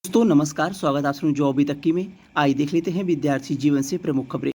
दोस्तों नमस्कार, स्वागत है आप सभी जो अभी तक की में। आइए देख लेते हैं विद्यार्थी जीवन से प्रमुख खबरें।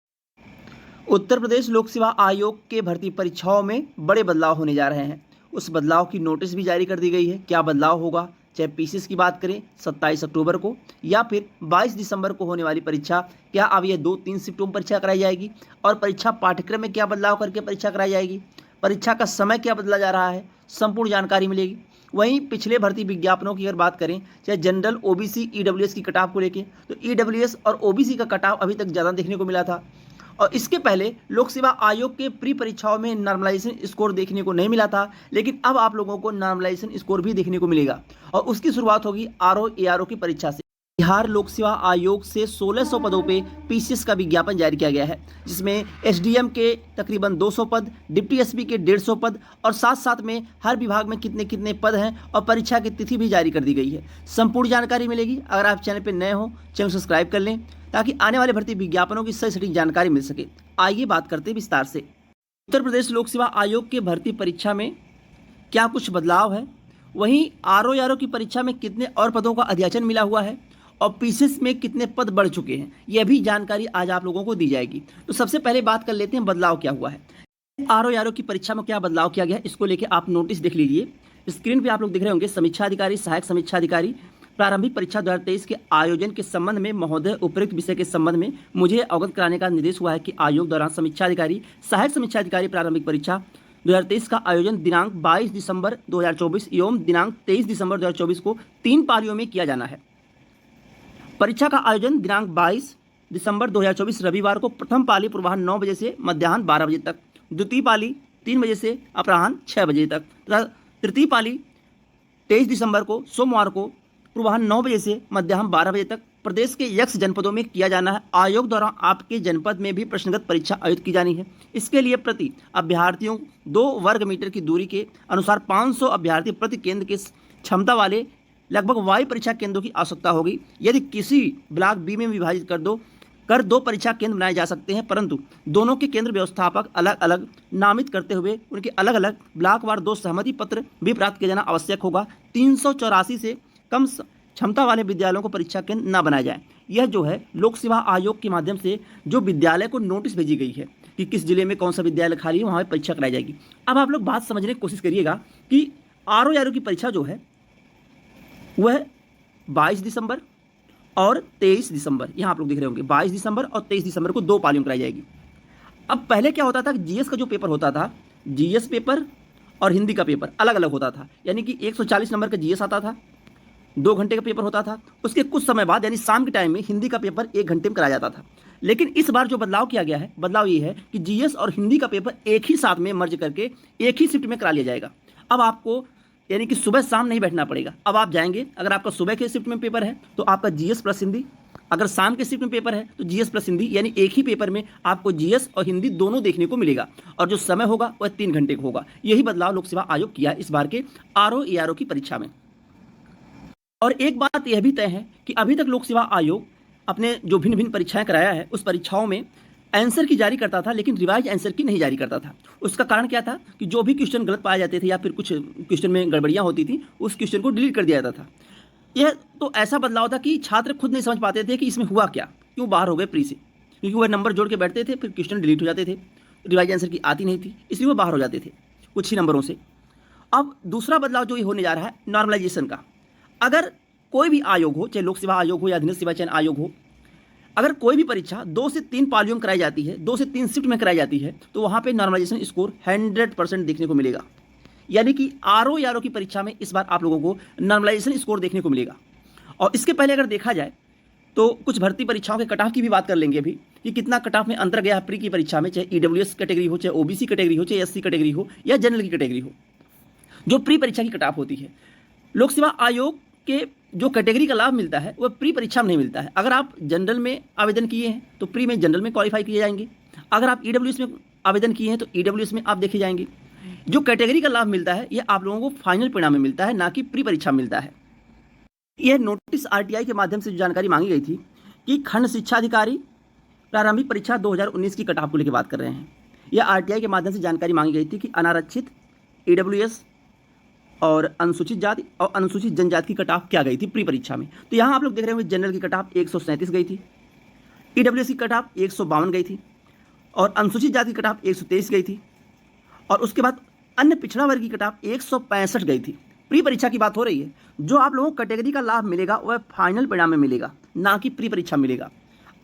उत्तर प्रदेश लोक सेवा आयोग के भर्ती परीक्षाओं में बड़े बदलाव होने जा रहे हैं। उस बदलाव की नोटिस भी जारी कर दी गई है। क्या बदलाव होगा, चाहे पीसीएस की बात करें 27 अक्टूबर को या फिर 22 दिसंबर को होने वाली परीक्षा, क्या अब ये 2-3 शिफ्टों में परीक्षा कराई जाएगी और परीक्षा पाठ्यक्रम में क्या बदलाव करके परीक्षा कराई जाएगी, परीक्षा का समय क्या बदला जा रहा है, संपूर्ण जानकारी मिलेगी। वहीं पिछले भर्ती विज्ञापनों की अगर बात करें, चाहे जनरल, ओबीसी, ईडब्ल्यूएस की कटाव को लेके, तो ईडब्ल्यूएस और ओबीसी का कटाव अभी तक ज़्यादा देखने को मिला था और इसके पहले लोक सेवा आयोग के प्री परीक्षाओं में नॉर्मलाइजेशन स्कोर देखने को नहीं मिला था, लेकिन अब आप लोगों को नॉर्मलाइजेशन स्कोर भी देखने को मिलेगा और उसकी शुरुआत होगी आरओ एआरओ की परीक्षा से। बिहार लोक सेवा आयोग से 1600 पदों पे पीसीएस का विज्ञापन जारी किया गया है, जिसमें एसडीएम के तकरीबन 200 पद, डिप्टी एसपी के 150 पद और साथ साथ में हर विभाग में कितने कितने पद हैं और परीक्षा की तिथि भी जारी कर दी गई है। संपूर्ण जानकारी मिलेगी। अगर आप चैनल पर नए हो, चैनल सब्सक्राइब कर लें ताकि आने वाले भर्ती विज्ञापनों की सही सटीक जानकारी मिल सके। आइए बात करते हैं विस्तार से। उत्तर प्रदेश लोक सेवा आयोग के भर्ती परीक्षा में क्या कुछ बदलाव है, वहीं आरओ एआरओ की परीक्षा में कितने और पदों का अध्याचन मिला हुआ है और पीसीएस में कितने पद बढ़ चुके हैं, यह भी जानकारी आज आप लोगों को दी जाएगी। तो सबसे पहले बात कर लेते हैं बदलाव क्या हुआ है। आरओ एआरओ की परीक्षा में क्या बदलाव किया गया है, इसको लेके आप नोटिस देख लीजिए। स्क्रीन पे आप लोग दिख रहे होंगे। समीक्षा अधिकारी, सहायक समीक्षा अधिकारी, प्रारंभिक परीक्षा 2023 के आयोजन के संबंध में महोदय, उपयुक्त विषय के संबंध में मुझे अवगत कराने का निर्देश हुआ है कि आयोग द्वारा समीक्षा अधिकारी, सहायक समीक्षा अधिकारी प्रारंभिक परीक्षा 2023 का आयोजन दिनांक 22 दिसंबर 2024 एवं दिनांक 23 दिसंबर 2024 को 3 पालियों में किया जाना है। परीक्षा का आयोजन दिनांक 22 दिसंबर 2024 रविवार को प्रथम पाली पूर्वाह्न 9 बजे से मध्याह्न 12 बजे तक, द्वितीय पाली 3 बजे से अपराह्न 6 बजे तक तथा तृतीय पाली 23 दिसंबर को सोमवार को पूर्वाह्न 9 बजे से मध्याह्न 12 बजे तक प्रदेश के यक्ष जनपदों में किया जाना है। आयोग द्वारा आपके जनपद में भी प्रश्नगत परीक्षा आयोजित की जानी है। इसके लिए प्रति अभ्यर्थियों 2 वर्ग मीटर की दूरी के अनुसार 500 अभ्यर्थी प्रति केंद्र के क्षमता वाले लगभग वायु परीक्षा केंद्रों की आवश्यकता होगी। यदि किसी ब्लॉक बी में विभाजित कर दो परीक्षा केंद्र बनाए जा सकते हैं, परंतु दोनों के केंद्र व्यवस्थापक अलग अलग नामित करते हुए उनके अलग अलग ब्लॉकवार 2 सहमति पत्र भी प्राप्त किया जाना आवश्यक होगा। 384 से कम क्षमता वाले विद्यालयों को परीक्षा केंद्र न बनाया जाए। यह जो है लोक सेवा आयोग के माध्यम से जो विद्यालय को नोटिस भेजी गई है कि किस जिले में कौन सा विद्यालय खाली है, वहाँ पर परीक्षा कराई जाएगी। अब आप लोग बात समझने की कोशिश करिएगा कि आरओ एआरओ की परीक्षा जो है वह 22 दिसंबर और 23 दिसंबर, यहाँ आप लोग देख रहे होंगे 22 दिसंबर और 23 दिसंबर को 2 पालियों में कराई जाएगी। अब पहले क्या होता था, जीएस का जो पेपर होता था, जीएस पेपर और हिंदी का पेपर अलग अलग होता था। यानी कि 140 नंबर का जीएस आता था, 2 घंटे का पेपर होता था। उसके कुछ समय बाद यानी शाम के टाइम में हिंदी का पेपर 1 घंटे में कराया जाता था। लेकिन इस बार जो बदलाव किया गया है, बदलाव ये है कि जीएस और हिंदी का पेपर एक ही साथ में मर्ज करके एक ही शिफ्ट में करा लिया जाएगा। अब आपको यानी कि सुबह शाम नहीं बैठना पड़ेगा। अब आप जाएंगे, अगर आपका सुबह के शिफ्ट में पेपर है तो आपका जीएस प्लस हिंदी, अगर शाम के शिफ्ट में पेपर है तो जीएस प्लस हिंदी, यानी एक ही पेपर में आपको जीएस और हिंदी दोनों देखने को मिलेगा और जो समय होगा वह 3 घंटे का होगा। यही बदलाव लोक सेवा आयोग किया इस बार के आरओ एआरओ की परीक्षा में। और एक बात यह भी तय है कि अभी तक लोक सेवा आयोग अपने जो भिन्न भिन्न परीक्षाएं कराया है, उस परीक्षाओं में आंसर की जारी करता था, लेकिन रिवाइज आंसर की नहीं जारी करता था। उसका कारण क्या था कि जो भी क्वेश्चन गलत पाए जाते थे या फिर कुछ क्वेश्चन में गड़बड़ियाँ होती थी, उस क्वेश्चन को डिलीट कर दिया जाता था। यह तो ऐसा बदलाव था कि छात्र खुद नहीं समझ पाते थे कि इसमें हुआ क्या, क्यों बाहर हो गए प्री से, क्योंकि वह नंबर जोड़ के बैठते थे, फिर क्वेश्चन डिलीट हो जाते थे, रिवाइज आंसर की आती नहीं थी, इसलिए वो बाहर हो जाते थे कुछ ही नंबरों से। अब दूसरा बदलाव जो ये होने जा रहा है नॉर्मलाइजेशन का। अगर कोई भी आयोग हो, चाहे लोक सेवा आयोग हो या अधीनस्थ सेवा चयन आयोग हो, अगर कोई भी परीक्षा 2 से 3 पालियों में कराई जाती है, 2 से 3 शिफ्ट में कराई जाती है, तो वहाँ पे नॉर्मलाइजेशन स्कोर 100% देखने को मिलेगा। यानी कि आरओ एआरओ की परीक्षा में इस बार आप लोगों को नॉर्मलाइजेशन स्कोर देखने को मिलेगा। और इसके पहले अगर देखा जाए तो कुछ भर्ती परीक्षाओं के कट ऑफ की भी बात कर लेंगे अभी कि कितना कट ऑफ में अंतर गया है प्री की परीक्षा में, चाहे ईडब्ल्यूएस कैटेगरी हो, चाहे ओबीसी कैटेगरी हो, चाहे एससी कैटेगरी हो या जनरल की कैटेगरी हो। जो प्री परीक्षा की कट ऑफ होती है, लोक सेवा आयोग के जो कैटेगरी का लाभ मिलता है वह प्री परीक्षा में नहीं मिलता है। अगर आप जनरल में आवेदन किए हैं तो प्री में जनरल में क्वालिफाई किए जाएंगे, अगर आप ईडब्ल्यूएस में आवेदन किए हैं तो ईडब्ल्यूएस में आप देखे जाएंगे। जो कैटेगरी का लाभ मिलता है यह आप लोगों को फाइनल परिणाम में मिलता है, ना कि प्री परीक्षा में मिलता है। यह नोटिस आरटीआई के माध्यम से जो जानकारी मांगी गई थी कि खंड शिक्षा अधिकारी प्रारंभिक परीक्षा 2019 की कट ऑफ को लेकर बात कर रहे हैं। यह आरटीआई के माध्यम से जानकारी मांगी गई थी कि अनारक्षित ईडब्ल्यूएस और अनुसूचित जाति और अनुसूचित जनजाति की कट ऑफ क्या गई थी प्री परीक्षा में। तो यहाँ आप लोग देख रहे होंगे जनरल की कट ऑफ 137 गई थी, ईडब्ल्यूएस की कट ऑफ 152 गई थी और अनुसूचित जाति की कट ऑफ 123 गई थी और उसके बाद अन्य पिछड़ा वर्ग की कट ऑफ 165 गई थी। प्री परीक्षा की बात हो रही है। जो आप लोगों को कैटेगरी का लाभ मिलेगा वह फाइनल परिणाम में मिलेगा, ना कि प्री परीक्षा मिलेगा।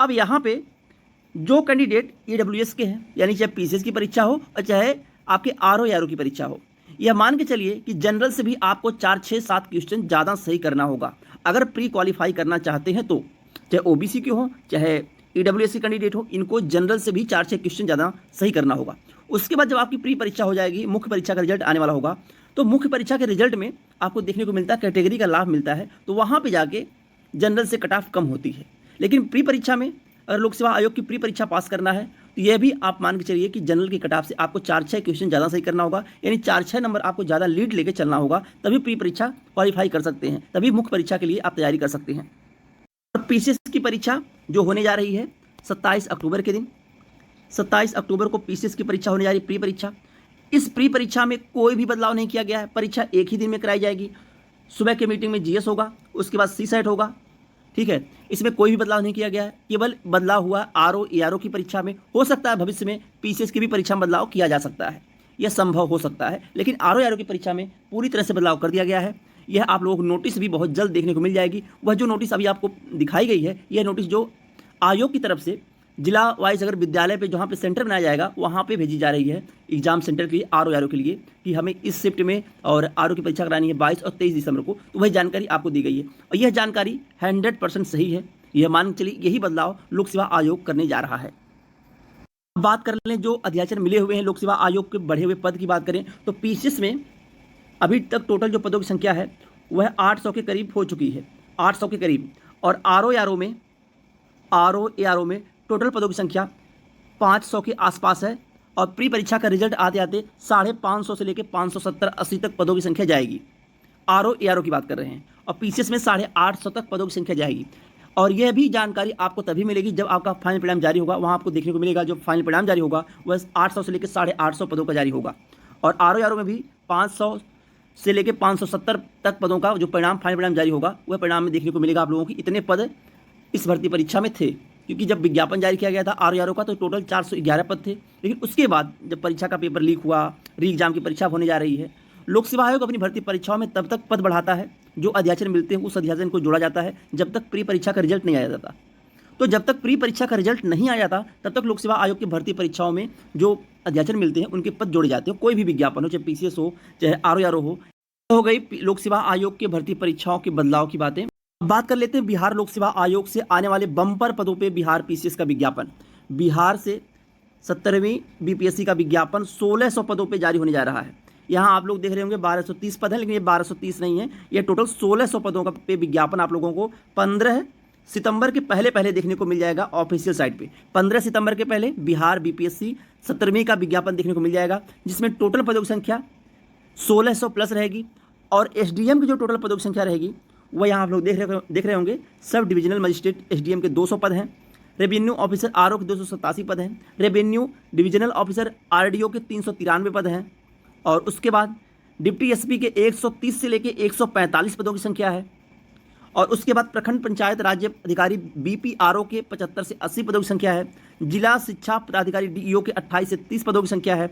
अब यहाँ पे जो कैंडिडेट ईडब्ल्यूएस के हैं, यानी चाहे पीसीएस की परीक्षा हो और चाहे आपके आरओ या आरओ की परीक्षा हो, यह मान के चलिए कि जनरल से भी आपको 4, 6, 7 क्वेश्चन ज़्यादा सही करना होगा अगर प्री क्वालिफाई करना चाहते हैं। तो चाहे ओबीसी के हो चाहे ईडब्ल्यूएस के कैंडिडेट हो, इनको जनरल से भी 4, 6 क्वेश्चन ज़्यादा सही करना होगा। उसके बाद जब आपकी प्री परीक्षा हो जाएगी, मुख्य परीक्षा का रिजल्ट आने वाला होगा, तो मुख्य परीक्षा के रिजल्ट में आपको देखने को मिलता है कैटेगरी का लाभ मिलता है, तो वहाँ पे जाके जनरल से कट ऑफ कम होती है। लेकिन प्री परीक्षा में अगर लोक सेवा आयोग की प्री परीक्षा पास करना है तो यह भी आप मान के चलिए कि जनरल की कट ऑफ से आपको 4, 6 क्वेश्चन ज़्यादा सही करना होगा, यानी 4, 6 नंबर आपको ज़्यादा लीड लेके चलना होगा, तभी प्री परीक्षा क्वालिफाई कर सकते हैं, तभी मुख्य परीक्षा के लिए आप तैयारी कर सकते हैं। और पीसीएस की परीक्षा जो होने जा रही है 27 अक्टूबर के दिन, 27 अक्टूबर को पीसीएस की परीक्षा होने जा रही है, प्री परीक्षा। इस प्री परीक्षा में कोई भी बदलाव नहीं किया गया है। परीक्षा एक ही दिन में कराई जाएगी। सुबह के मीटिंग में जीएस होगा, उसके बाद सी सेट होगा, ठीक है। इसमें कोई भी बदलाव नहीं किया गया है। केवल बदलाव हुआ आरओ एआरओ की परीक्षा में। हो सकता है भविष्य में पीसीएस की भी परीक्षा में बदलाव किया जा सकता है, यह संभव हो सकता है, लेकिन आरओ एआरओ की परीक्षा में पूरी तरह से बदलाव कर दिया गया है। यह आप लोगों को नोटिस भी बहुत जल्द देखने को मिल जाएगी। वह जो नोटिस अभी आपको दिखाई गई है, यह नोटिस जो आयोग की तरफ से जिला वाइज अगर विद्यालय पे जहाँ पे सेंटर बनाया जाएगा वहाँ पे भेजी जा रही है एग्जाम सेंटर के लिए, आरओ एआरओ के लिए, कि हमें इस शिफ्ट में और आरओ की परीक्षा करानी है 22 और 23 दिसंबर को। तो वह जानकारी आपको दी गई है और यह जानकारी 100% सही है। यह मान चलिए यही बदलाव लोक सेवा आयोग करने जा रहा है। बात कर लें जो अध्याचन मिले हुए हैं लोक सेवा आयोग के बढ़े हुए पद की बात करें तो पीसीएस में अभी तक टोटल जो पदों की संख्या है वह 800 के करीब हो चुकी है, 800 के करीब। और आरओ एआरओ में टोटल पदों की संख्या 500 के आसपास है और प्री परीक्षा का रिजल्ट आते आते 550 से लेकर 570-80 तक पदों की संख्या जाएगी। आरओ एआरओ की बात कर रहे हैं और पीसीएस में 850 तक पदों की संख्या जाएगी। और यह भी जानकारी आपको तभी मिलेगी जब आपका फाइनल परिणाम जारी होगा। वहाँ आपको देखने को मिलेगा जो फाइनल परिणाम जारी होगा वह 800 से लेकर 850 पदों का जारी होगा। और आरओ एआरओ में भी 500 से लेकर 570 तक पदों का जो परिणाम फाइनल परिणाम जारी होगा वह परिणाम में देखने को मिलेगा आप लोगों की इतने पद इस भर्ती परीक्षा में थे। क्योंकि जब विज्ञापन जारी किया गया था आरओ एआरओ का तो टोटल 411 पद थे, लेकिन उसके बाद जब परीक्षा का पेपर लीक हुआ, री एग्जाम की परीक्षा होने जा रही है, लोक सेवा आयोग अपनी भर्ती परीक्षाओं में तब तक पद बढ़ाता है जो अध्याचन मिलते हैं उस अध्याचन को जोड़ा जाता है जब तक प्री परीक्षा का रिजल्ट नहीं आ जाता। तो जब तक प्री परीक्षा का रिजल्ट नहीं आ जाता तब तक लोक सेवा आयोग की भर्ती परीक्षाओं में जो अध्याचन मिलते हैं उनके पद जोड़े जाते हैं। कोई भी विज्ञापन हो, चाहे पीसीएस हो चाहे आरओ एआरओ हो गई लोक सेवा आयोग के भर्ती परीक्षाओं के बदलाव की बातें। बात कर लेते हैं बिहार लोक सेवा आयोग से आने वाले बम्पर पदों पे बिहार पीसीएस का विज्ञापन। बिहार से 17वीं बीपीएससी का विज्ञापन 1600 पदों पे जारी होने जा रहा है। यहाँ आप लोग देख रहे होंगे 1230 पद है, लेकिन ये 1230 नहीं है, ये टोटल 1600 पदों का पे विज्ञापन आप लोगों को 15 सितंबर के पहले देखने को मिल जाएगा ऑफिशियल साइट पे। 15 सितंबर के पहले बिहार बीपीएससी 17वीं का विज्ञापन देखने को मिल जाएगा, जिसमें टोटल पदों की संख्या 1600 प्लस रहेगी। और एसडीएम की जो टोटल पदों की संख्या रहेगी वह यहाँ आप लोग देख रहे होंगे। सब डिविजनल मजिस्ट्रेट एसडीएम के 200 पद हैं, रेवेन्यू ऑफिसर आरओ के 287 पद हैं, रेवेन्यू डिविजनल ऑफिसर आरडीओ के 393 पद हैं और उसके बाद डिप्टी एसपी के 130 से लेकर 145 पदों की संख्या है। और उसके बाद प्रखंड पंचायत राज्य अधिकारी बीपीआरओ के 75 से 80 पदों की संख्या है। जिला शिक्षा पदाधिकारी डीईओ के 28 से 30 पदों की संख्या है।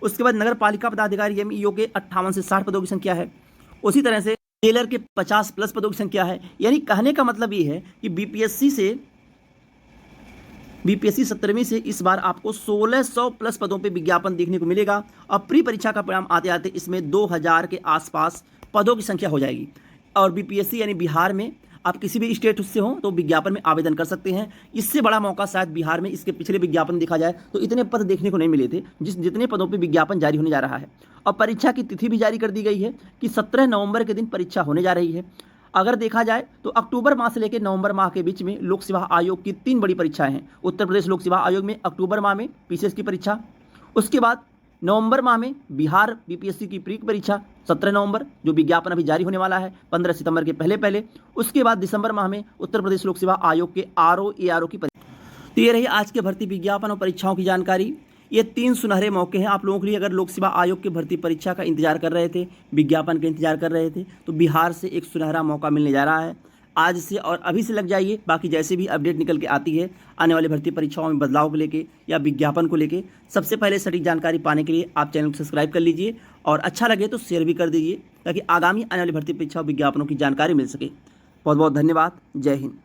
उसके बाद नगर पालिका पदाधिकारी एमईओ के 58 से 60 पदों की संख्या है। उसी तरह से जेलर के 50 प्लस पदों की संख्या है। यानी कहने का मतलब ये है कि बीपीएससी 17वीं से इस बार आपको 1600 प्लस पदों पे विज्ञापन देखने को मिलेगा। और प्री परीक्षा का परिणाम आते आते इसमें 2000 के आसपास पदों की संख्या हो जाएगी। और बीपीएससी यानी बिहार में आप किसी भी स्टेट से हो तो विज्ञापन में आवेदन कर सकते हैं। इससे बड़ा मौका शायद बिहार में इसके पिछले विज्ञापन देखा जाए तो इतने पद देखने को नहीं मिले थे जितने पदों पे विज्ञापन जारी होने जा रहा है। और परीक्षा की तिथि भी जारी कर दी गई है कि 17 नवंबर के दिन परीक्षा होने जा रही है। अगर देखा जाए तो अक्टूबर माह से लेकर नवंबर माह के बीच में लोक सेवा आयोग की 3 बड़ी परीक्षाएं हैं। उत्तर प्रदेश लोक सेवा आयोग में अक्टूबर माह में पीसीएस की परीक्षा, उसके बाद नवंबर माह में बिहार बीपीएससी की प्री परीक्षा 17 नवंबर जो विज्ञापन अभी जारी होने वाला है 15 सितंबर के पहले। उसके बाद दिसंबर माह में उत्तर प्रदेश लोक सेवा आयोग के आरओ एआरओ की परीक्षा। तो ये रही आज के भर्ती विज्ञापन और परीक्षाओं की जानकारी। ये 3 सुनहरे मौके हैं आप लोगों के लिए। अगर लोक सेवा आयोग की भर्ती परीक्षा का इंतजार कर रहे थे, विज्ञापन का इंतजार कर रहे थे, तो बिहार से एक सुनहरा मौका मिलने जा रहा है। आज से और अभी से लग जाइए। बाकी जैसे भी अपडेट निकल के आती है आने वाली भर्ती परीक्षाओं में बदलाव को लेके या विज्ञापन को लेके, सबसे पहले सटीक जानकारी पाने के लिए आप चैनल को सब्सक्राइब कर लीजिए और अच्छा लगे तो शेयर भी कर दीजिए, ताकि आगामी आने वाली भर्ती परीक्षा विज्ञापनों की जानकारी मिल सके। बहुत बहुत धन्यवाद। जय हिंद।